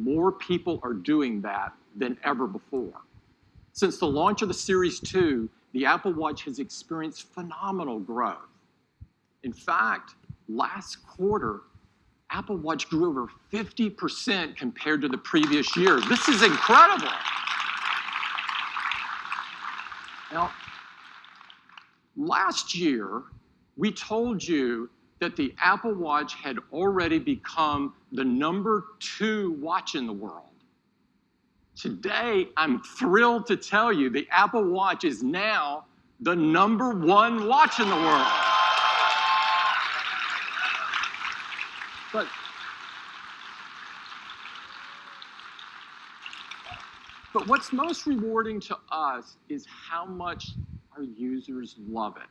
more people are doing that than ever before. Since the launch of the Series 2, the Apple Watch has experienced phenomenal growth. In fact, last quarter, Apple Watch grew over 50% compared to the previous year. This is incredible. Now, last year, we told you that the Apple Watch had already become the #2 watch in the world. Today, I'm thrilled to tell you the Apple Watch is now the #1 watch in the world. But what's most rewarding to us is how much our users love it.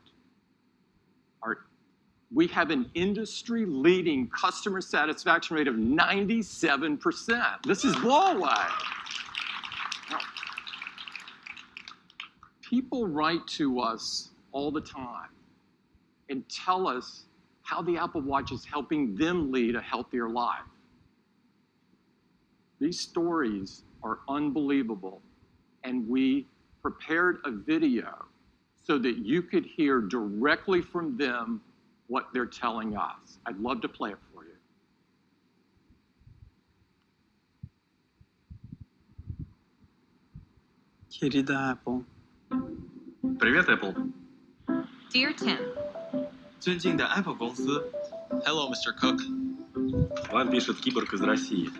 We have an industry-leading customer satisfaction rate of 97%. This is blow away. Now, people write to us all the time and tell us how the Apple Watch is helping them lead a healthier life. These stories are unbelievable, and we prepared a video so that you could hear directly from them what they're telling us. I'd love to play it for you. Querida Apple. Привет, Apple. Dear Tim. 尊敬的 Apple 公司。Hello, Mr. Cook. Вам пишет киборг из России.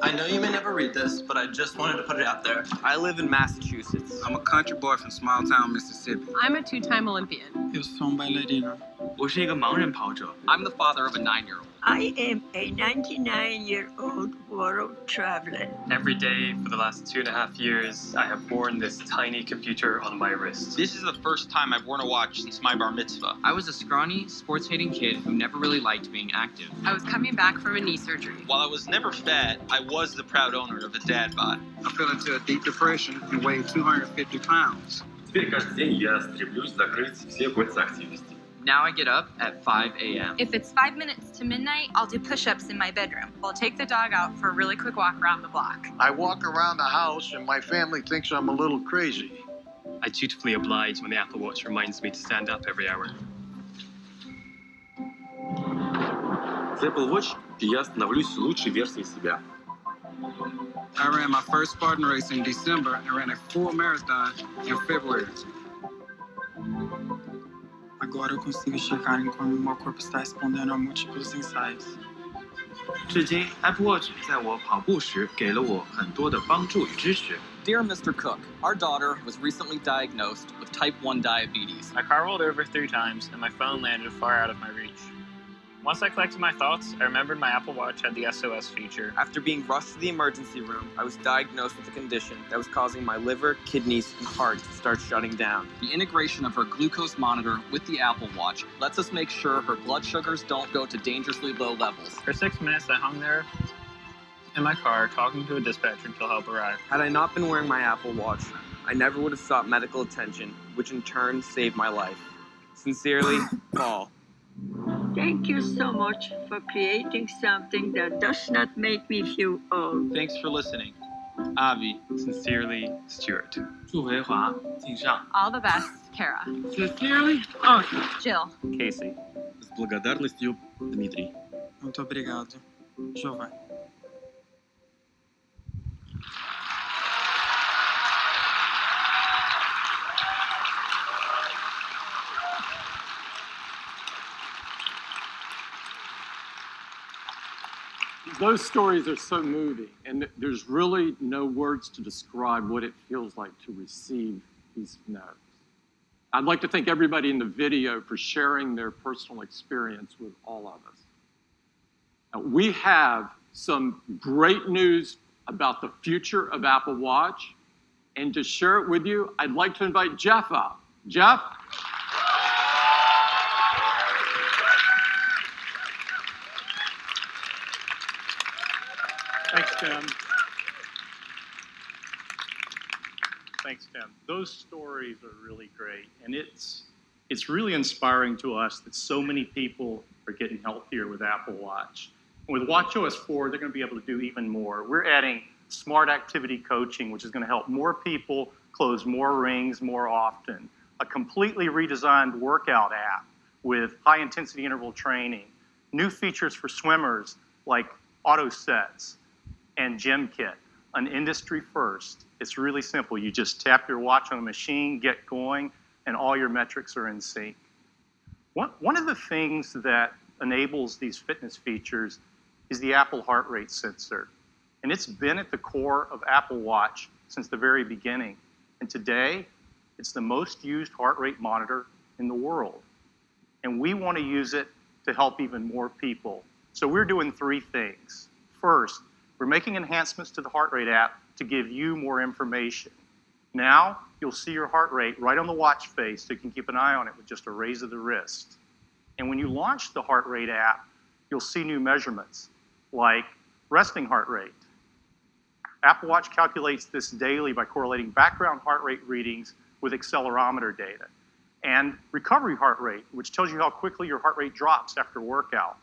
I know you may never read this, but I just wanted to put it out there. I live in Massachusetts. I'm a country boy from small town Mississippi. I'm a 2-time Olympian. Eu sou bailarino. 我是一个盲人跑者。 I'm the father of a 9-year-old. I am a 99-year-old world traveler. Every day for the last 2.5 years, I have worn this tiny computer on my wrist. This is the first time I've worn a watch since my bar mitzvah. I was a scrawny, sports-hating kid who never really liked being active. I was coming back from a knee surgery. While I was never fat, I was the proud owner of a dad bod. I fell into a deep depression and weighed 250 pounds. Теперь каждый день я стремлюсь закрыть все кольца активности. Now I get up at 5 a.m. If it's 5 minutes to midnight, I'll do push-ups in my bedroom. I'll take the dog out for a really quick walk around the block. I walk around the house and my family thinks I'm a little crazy. I dutifully oblige when the Apple Watch reminds me to stand up every hour. С Apple Watch я становлюсь лучшей версией себя. I ran my first Spartan race in December and ran a full marathon in February. Agora eu consigo checar em como meu corpo está respondendo a múltiplos ensaios. 至今 Apple Watch 在我跑步时给了我很多的帮助与支持。 Dear Mr. Cook, our daughter was recently diagnosed with type 1 diabetes. My car rolled over 3 times, and my phone landed far out of my reach. Once I collected my thoughts, I remembered my Apple Watch had the SOS feature. After being rushed to the emergency room, I was diagnosed with a condition that was causing my liver, kidneys, and heart to start shutting down. The integration of her glucose monitor with the Apple Watch lets us make sure her blood sugars don't go to dangerously low levels. For 6 minutes, I hung there in my car, talking to a dispatcher until help arrived. Had I not been wearing my Apple Watch, I never would have sought medical attention, which in turn saved my life. Sincerely, Paul. Thank you so much for creating something that does not make me feel old. Thanks for listening. Avi. Sincerely, Stuart. 祝维华敬上。 All the best, Kara. Sincerely, Jill. Casey. С благодарностью, Дмитрий. Muito obrigado, Giovanni. Those stories are so moving, and there's really no words to describe what it feels like to receive these notes. I'd like to thank everybody in the video for sharing their personal experience with all of us. Now, we have some great news about the future of Apple Watch, and to share it with you, I'd like to invite Jeff up. Jeff? Thanks, Tim. Thanks, Tim. Those stories are really great, and it's really inspiring to us that so many people are getting healthier with Apple Watch. With watchOS 4, they're going to be able to do even more. We're adding smart activity coaching, which is going to help more people close more rings more often. A completely redesigned workout app with high-intensity interval training. New features for swimmers like auto sets and gym kit. An industry first. It's really simple. You just tap your watch on a machine, get going, and all your metrics are in sync. One of the things that enables these fitness features is the Apple heart rate sensor. And it's been at the core of Apple Watch since the very beginning. And today, it's the most used heart rate monitor in the world. And we want to use it to help even more people. So we're doing 3 things. First, we're making enhancements to the heart rate app to give you more information. Now, you'll see your heart rate right on the watch face, so you can keep an eye on it with just a raise of the wrist. And when you launch the heart rate app, you'll see new measurements, like resting heart rate. Apple Watch calculates this daily by correlating background heart rate readings with accelerometer data. And recovery heart rate, which tells you how quickly your heart rate drops after workout.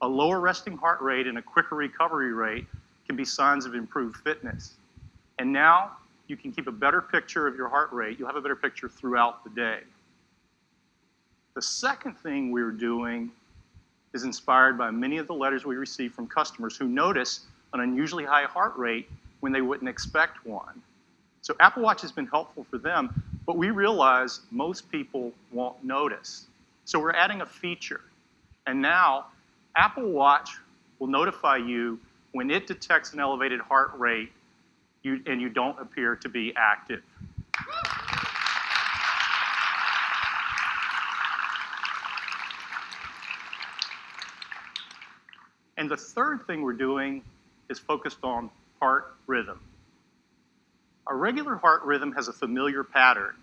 A lower resting heart rate and a quicker recovery rate can be signs of improved fitness. And now, you can keep a better picture of your heart rate. You'll have a better picture throughout the day. The second thing we're doing is inspired by many of the letters we receive from customers who notice an unusually high heart rate when they wouldn't expect one. So Apple Watch has been helpful for them, but we realize most people won't notice. So we're adding a feature. And now, Apple Watch will notify you when it detects an elevated heart rate and you don't appear to be active. And the third thing we're doing is focused on heart rhythm. A regular heart rhythm has a familiar pattern,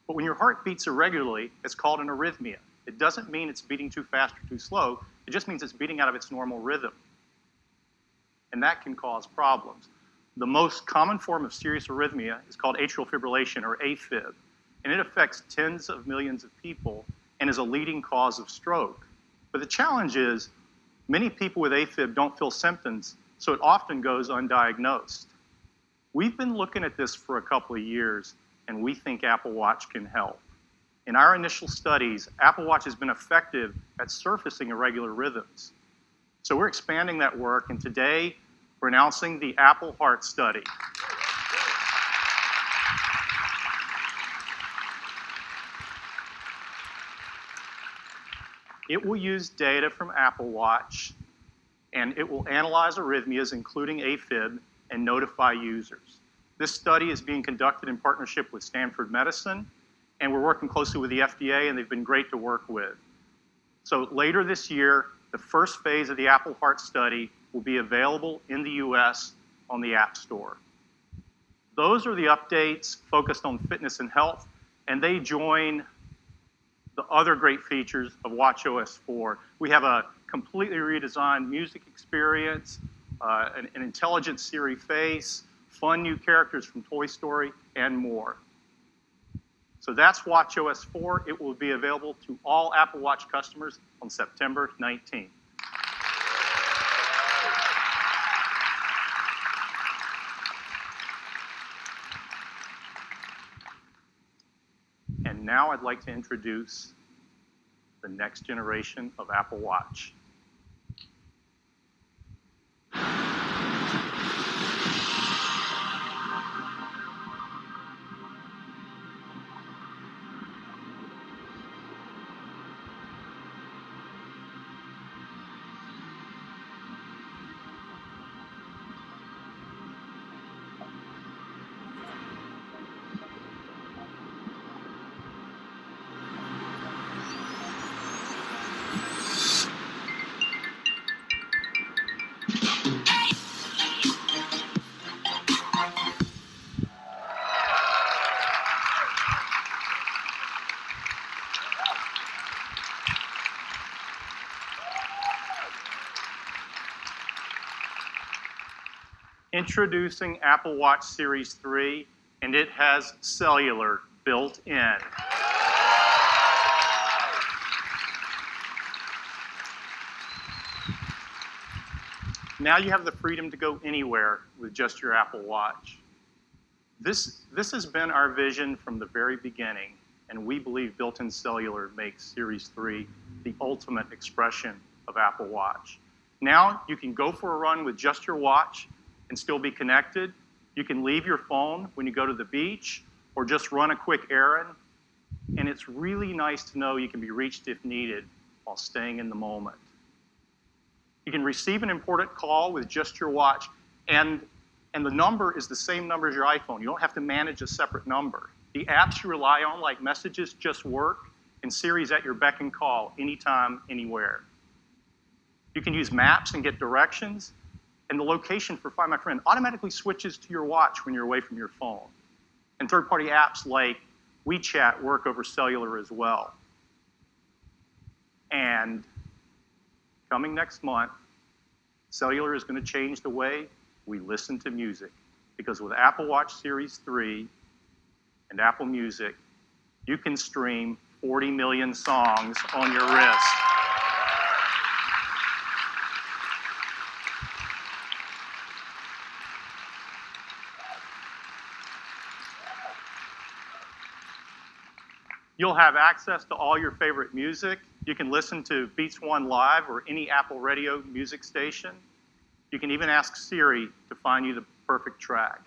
but when your heart beats irregularly, it's called an arrhythmia. It doesn't mean it's beating too fast or too slow, it just means it's beating out of its normal rhythm. And that can cause problems. The most common form of serious arrhythmia is called atrial fibrillation, or AFib, and it affects tens of millions of people and is a leading cause of stroke. But the challenge is, many people with AFib don't feel symptoms, so it often goes undiagnosed. We've been looking at this for a couple of years, and we think Apple Watch can help. In our initial studies, Apple Watch has been effective at surfacing irregular rhythms. So we're expanding that work, and today we're announcing the Apple Heart Study. It will use data from Apple Watch, and it will analyze arrhythmias, including AFib, and notify users. This study is being conducted in partnership with Stanford Medicine, and we're working closely with the FDA, and they've been great to work with. So later this year, the first phase of the Apple Heart Study will be available in the US on the App Store. Those are the updates focused on fitness and health, and they join the other great features of watchOS 4. We have a completely redesigned music experience, an intelligent Siri face, fun new characters from Toy Story, and more. So that's watchOS 4. It will be available to all Apple Watch customers on September 19th. And now I'd like to introduce the next generation of Apple Watch. Introducing Apple Watch Series 3, and it has cellular built in. Now you have the freedom to go anywhere with just your Apple Watch. This has been our vision from the very beginning, and we believe built-in cellular makes Series 3 the ultimate expression of Apple Watch. Now you can go for a run with just your watch and still be connected. You can leave your phone when you go to the beach or just run a quick errand. And it's really nice to know you can be reached if needed while staying in the moment. You can receive an important call with just your watch, and the number is the same number as your iPhone. You don't have to manage a separate number. The apps you rely on, like Messages, just work, and Siri's at your beck and call anytime, anywhere. You can use maps and get directions, and the location for Find My Friend automatically switches to your watch when you're away from your phone. And third-party apps like WeChat work over cellular as well. And coming next month, cellular is going to change the way we listen to music. Because with Apple Watch Series 3 and Apple Music, you can stream 40 million songs on your wrist. You'll have access to all your favorite music. You can listen to Beats One Live or any Apple Radio music station. You can even ask Siri to find you the perfect track.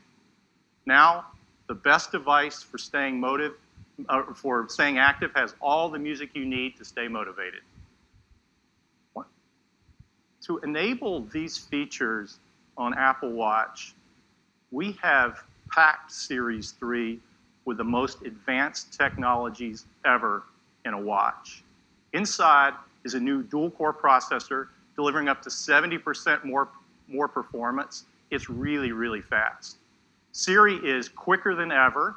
Now, the best device for staying active has all the music you need to stay motivated. To enable these features on Apple Watch, we have packed Series 3 with the most advanced technologies ever in a watch. Inside is a new dual-core processor delivering up to 70% more performance. It's really, really fast. Siri is quicker than ever,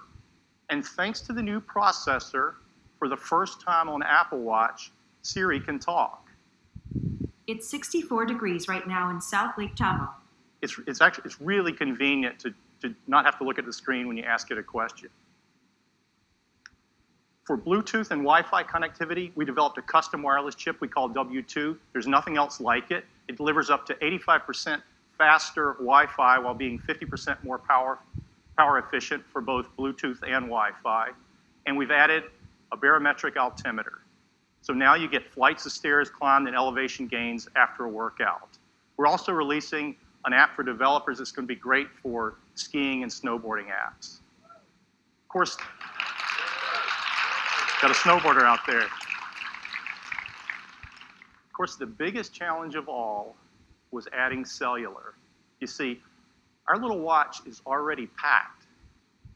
and thanks to the new processor, for the first time on Apple Watch, Siri can talk. It's 64 degrees right now in South Lake Tahoe. It's really convenient to not have to look at the screen when you ask it a question. For Bluetooth and Wi-Fi connectivity, we developed a custom wireless chip we call W2. There's nothing else like it. It delivers up to 85% faster Wi-Fi while being 50% more power efficient for both Bluetooth and Wi-Fi. And we've added a barometric altimeter. So now you get flights of stairs climbed and elevation gains after a workout. We're also releasing an app for developers that's going to be great for skiing and snowboarding apps. Of course, got a snowboarder out there. Of course, the biggest challenge of all was adding cellular. You see, our little watch is already packed,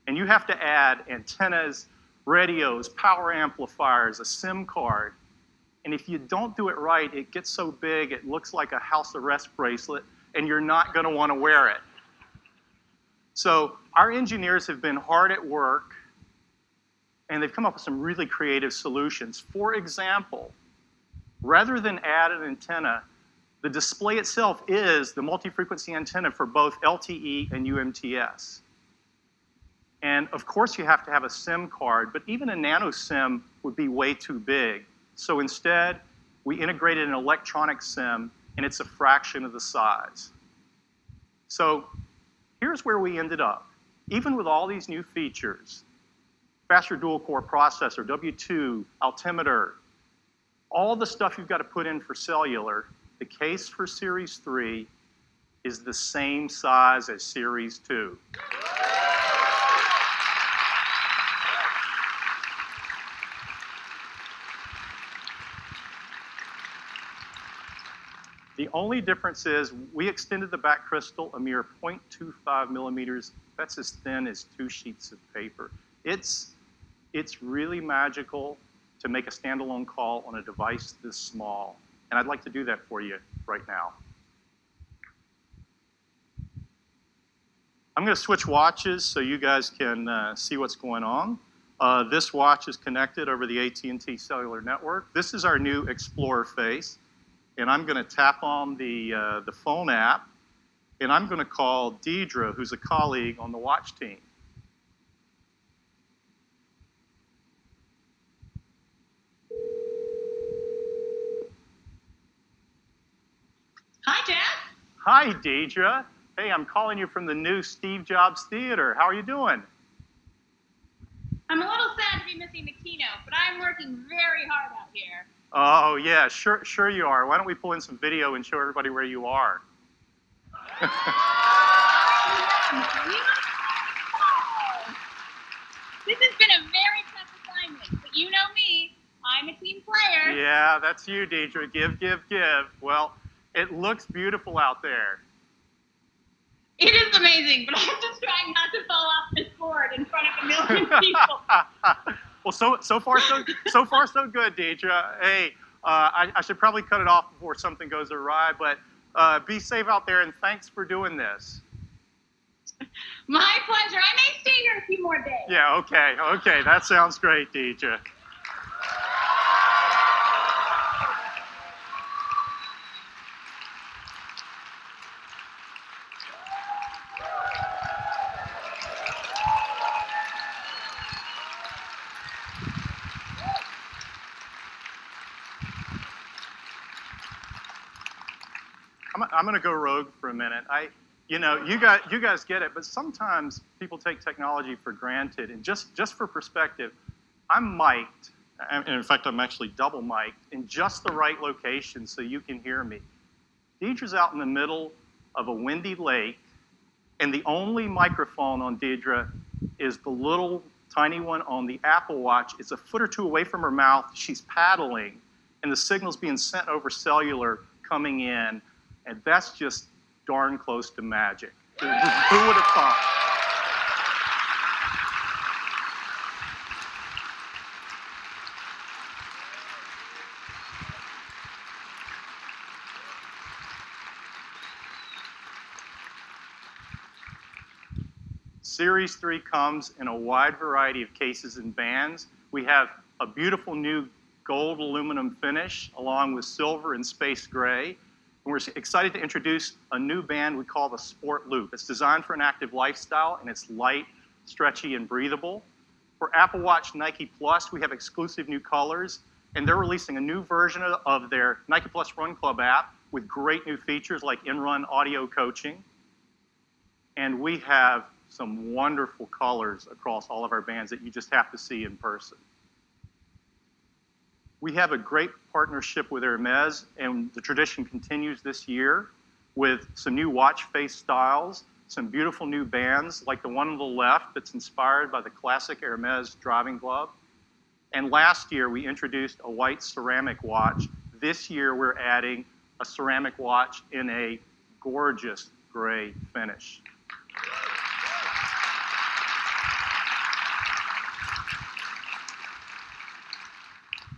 and you have to add antennas, radios, power amplifiers, a SIM card, and if you don't do it right, it gets so big it looks like a house arrest bracelet, and you're not going to want to wear it. So our engineers have been hard at work, and they've come up with some really creative solutions. For example, rather than add an antenna, the display itself is the multi-frequency antenna for both LTE and UMTS. And of course you have to have a SIM card, but even a nano SIM would be way too big. So instead, we integrated an electronic SIM, and it's a fraction of the size. So here's where we ended up. Even with all these new features, faster dual-core processor, W2, altimeter, all the stuff you've got to put in for cellular, the case for Series 3 is the same size as Series 2. The only difference is we extended the back crystal a mere 0.25 millimeters. That's as thin as 2 sheets of paper. It's really magical to make a standalone call on a device this small. And I'd like to do that for you right now. I'm going to switch watches so you guys can see what's going on. This watch is connected over the AT&T cellular network. This is our new Explorer face. And I'm going to tap on the phone app, and I'm going to call Deidre, who's a colleague on the watch team. Hi, Dad. Hi, Deidre. Hey, I'm calling you from the new Steve Jobs Theater. How are you doing? I'm a little sad to be missing the keynote, but I'm working very hard out here. Oh, yeah, sure you are. Why don't we pull in some video and show everybody where you are? This has been a very tough assignment, but you know me. I'm a team player. Yeah, that's you, Deidre. Give. Well, it looks beautiful out there. It is amazing, but I'm just trying not to fall off this board in front of a million people. Well, so far so good, Deidre. Hey, I should probably cut it off before something goes awry, but be safe out there, and thanks for doing this. My pleasure. I may stay here a few more days. Yeah, okay. That sounds great, Deidre. I'm going to go rogue for a minute. You guys get it, but sometimes people take technology for granted. And just for perspective, I'm mic'd, and in fact, I'm actually double mic'd in just the right location so you can hear me. Deidre's out in the middle of a windy lake, and the only microphone on Deidre is the little tiny one on the Apple Watch. It's a foot or two away from her mouth. She's paddling, and the signal's being sent over cellular coming in. And that's just darn close to magic. Who would have thought? Series 3 comes in a wide variety of cases and bands. We have a beautiful new gold aluminum finish along with silver and space gray. And we're excited to introduce a new band we call the Sport Loop. It's designed for an active lifestyle, and it's light, stretchy, and breathable. For Apple Watch Nike Plus, we have exclusive new colors, and they're releasing a new version of their Nike Plus Run Club app with great new features like in-run audio coaching. And we have some wonderful colors across all of our bands that you just have to see in person. We have a great partnership with Hermes, and the tradition continues this year with some new watch face styles, some beautiful new bands like the one on the left that's inspired by the classic Hermes driving glove. And last year, we introduced a white ceramic watch. This year, we're adding a ceramic watch in a gorgeous gray finish.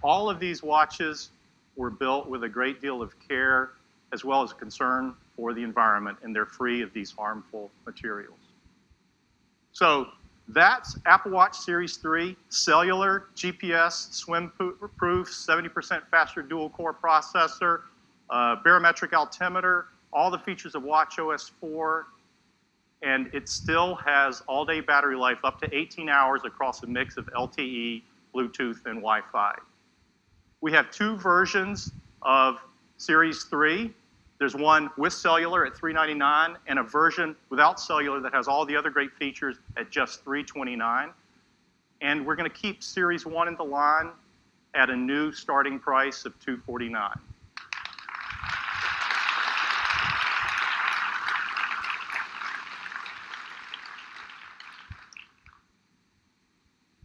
All of these watches were built with a great deal of care as well as concern for the environment, and they're free of these harmful materials. So that's Apple Watch Series 3, cellular, GPS, swim-proof, 70% faster dual-core processor, barometric altimeter, all the features of watchOS 4, and it still has all-day battery life up to 18 hours across a mix of LTE, Bluetooth, and Wi-Fi. We have two versions of Series 3. There's one with cellular at $399 and a version without cellular that has all the other great features at just $329. And we're going to keep Series 1 in the line at a new starting price of $249.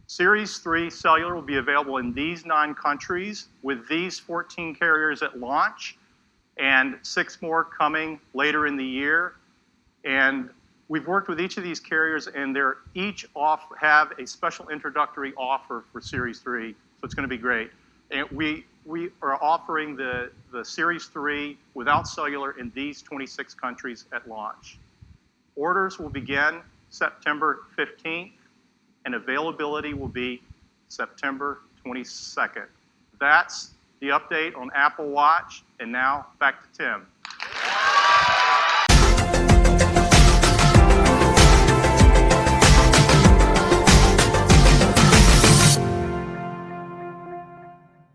Series 3 cellular will be available in these 9 countries with these 14 carriers at launch and 6 more coming later in the year. And we've worked with each of these carriers, and they're each have a special introductory offer for Series 3, so it's going to be great. And we are offering the Series 3 without cellular in these 26 countries at launch. Orders will begin September 15th. And availability will be September 22nd. That's the update on Apple Watch. And now back to Tim.